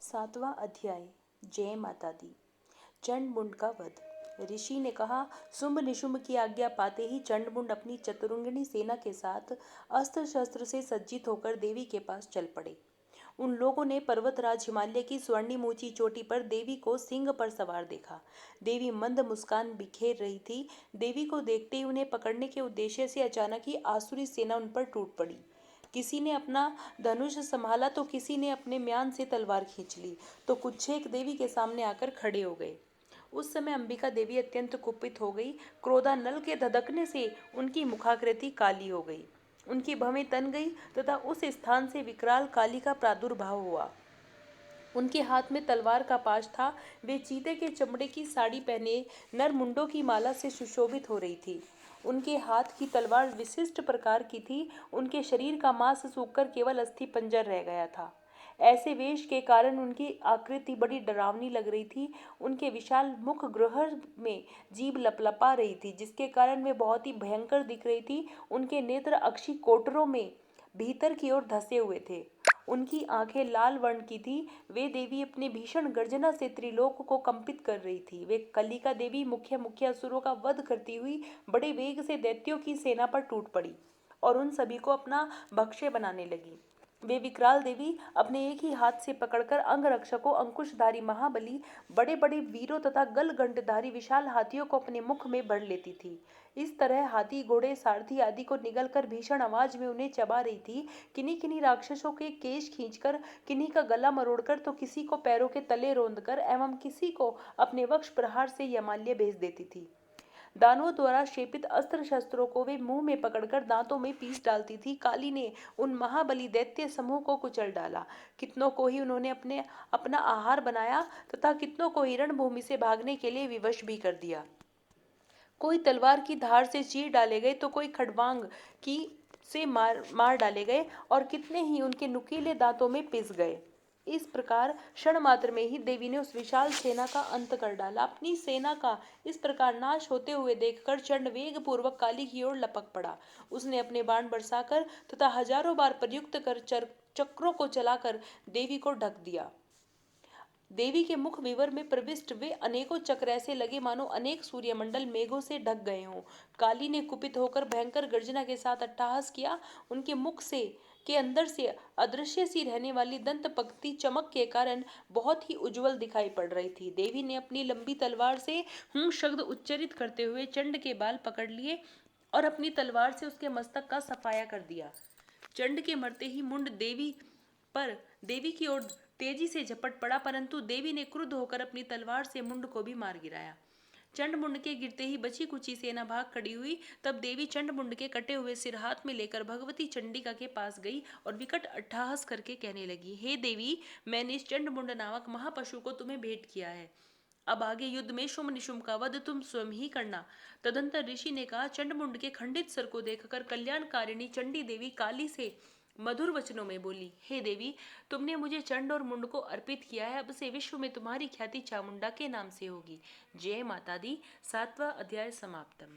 सातवां अध्याय। जय माता दी। चंडमुंड का वध। ऋषि ने कहा, शुंभ निशुंभ की आज्ञा पाते ही चंडमुंड अपनी चतुरंगिणी सेना के साथ अस्त्र शस्त्र से सज्जित होकर देवी के पास चल पड़े। उन लोगों ने पर्वतराज हिमालय की स्वर्णिम ऊंची चोटी पर देवी को सिंह पर सवार देखा। देवी मंद मुस्कान बिखेर रही थी। देवी को देखते ही उन्हें पकड़ने के उद्देश्य से अचानक ही आसुरी सेना उन पर टूट पड़ी। किसी ने अपना धनुष संभाला तो किसी ने अपने म्यान से तलवार खींच ली, तो कुछेक देवी के सामने आकर खड़े हो गए। उस समय अंबिका देवी अत्यंत कुपित हो गई। क्रोधानल के धधकने से उनकी मुखाकृति काली हो गई, उनकी भवें तन गई तथा उस स्थान से विकराल काली का प्रादुर्भाव हुआ। उनके हाथ में तलवार का पाश था। वे चीते के चमड़े की साड़ी पहने नरमुंडों की माला से सुशोभित हो रही थी। उनके हाथ की तलवार विशिष्ट प्रकार की थी। उनके शरीर का मांस सूखकर केवल अस्थि पंजर रह गया था। ऐसे वेश के कारण उनकी आकृति बड़ी डरावनी लग रही थी। उनके विशाल मुख गह्वर में जीभ लपलपा रही थी, जिसके कारण वे बहुत ही भयंकर दिख रही थी। उनके नेत्र अक्षि कोटरों में भीतर की ओर धंसे हुए थे। उनकी आंखें लाल वर्ण की थी। वे देवी अपने भीषण गर्जना से त्रिलोक को कंपित कर रही थी। वे कलिका देवी मुख्य मुख्य असुरों का वध करती हुई बड़े वेग से दैत्यों की सेना पर टूट पड़ी और उन सभी को अपना भक्ष्य बनाने लगी। वे विकराल देवी अपने एक ही हाथ से पकड़कर अंगरक्षकों, अंकुशधारी महाबली, बड़े बड़े वीरों तथा गलगंडधारी विशाल हाथियों को अपने मुख में भर लेती थी। इस तरह हाथी, घोड़े, सारथी आदि को निगलकर भीषण आवाज में उन्हें चबा रही थी। किन्हीं किन्हीं राक्षसों के केश खींचकर, किन्हीं का गला मरोड़कर, तो किसी को पैरों के तले रौंदकर एवं किसी को अपने वक्ष प्रहार से यमाल्य भेज देती थी। दानवों द्वारा शेपित अस्त्र शस्त्रों को वे मुंह में पकड़कर दांतों में पीस डालती थी। काली ने उन महाबली दैत्य समूह को कुचल डाला। कितनों को ही उन्होंने अपना आहार बनाया तथा कितनों को हिरण भूमि से भागने के लिए विवश भी कर दिया। कोई तलवार की धार से चीर डाले गए तो कोई खड़वांग की से मार डाले गए और कितने ही उनके नुकीले दांतों में पिस गए। इस प्रकार क्षण मात्र में ही देवी ने उस विशाल सेना का अंत कर डाला। अपनी सेना का इस प्रकार नाश होते हुए देखकर चंड वेग पूर्वक काली की ओर लपक पड़ा। उसने अपने बाण बरसाकर तथा हजारों बार प्रयुक्त कर चक्रों को चलाकर देवी को ढक दिया। देवी के मुख विवर में प्रविष्ट वे अनेकों चक्र ऐसे लगे मानो अनेक सूर्यमंडल मेघों से ढक गए हों। काली ने कुपित होकर भयंकर गर्जना के साथ अट्टहास किया। उनके मुख से के अंदर से अदृश्य सी रहने वाली दंत पंक्ति चमक के कारण बहुत ही उज्जवल दिखाई पड़ रही थी। देवी ने अपनी लंबी तलवार से हूं शब्द उच्चरित करते हुए चंड के बाल पकड़ लिए और अपनी तलवार से उसके मस्तक का सफाया कर दिया। चंड के मरते ही मुंड देवी की ओर तेजी से झपट पड़ा, परंतु देवी ने क्रुद्ध होकर अपनी तलवार से मुंड को भी मार गिराया। चंडमुंड के गिरते ही बची कुची सेना भाग खड़ी हुई। तब देवी चंडमुंड के कटे हुए सिर हाथ में लेकर भगवती चंडिका के पास गई और विकट अट्टहास करके कहने लगी, हे देवी, मैंने इस चंडमुंड नामक महापशु को तुम्हें भेंट किया है। अब आगे युद्ध में शुंभ निशुंभ का वध तुम स्वयं ही करना। तदंतर ऋषि ने कहा। चंडमुंड के खंडित सर को देखकर कल्याणकारिणी चंडी देवी काली से मधुर वचनों में बोली, हे देवी, तुमने मुझे चंड और मुंड को अर्पित किया है। अब से विश्व में तुम्हारी ख्याति चामुंडा के नाम से होगी। जय माता दी। 7वां अध्याय समाप्तम।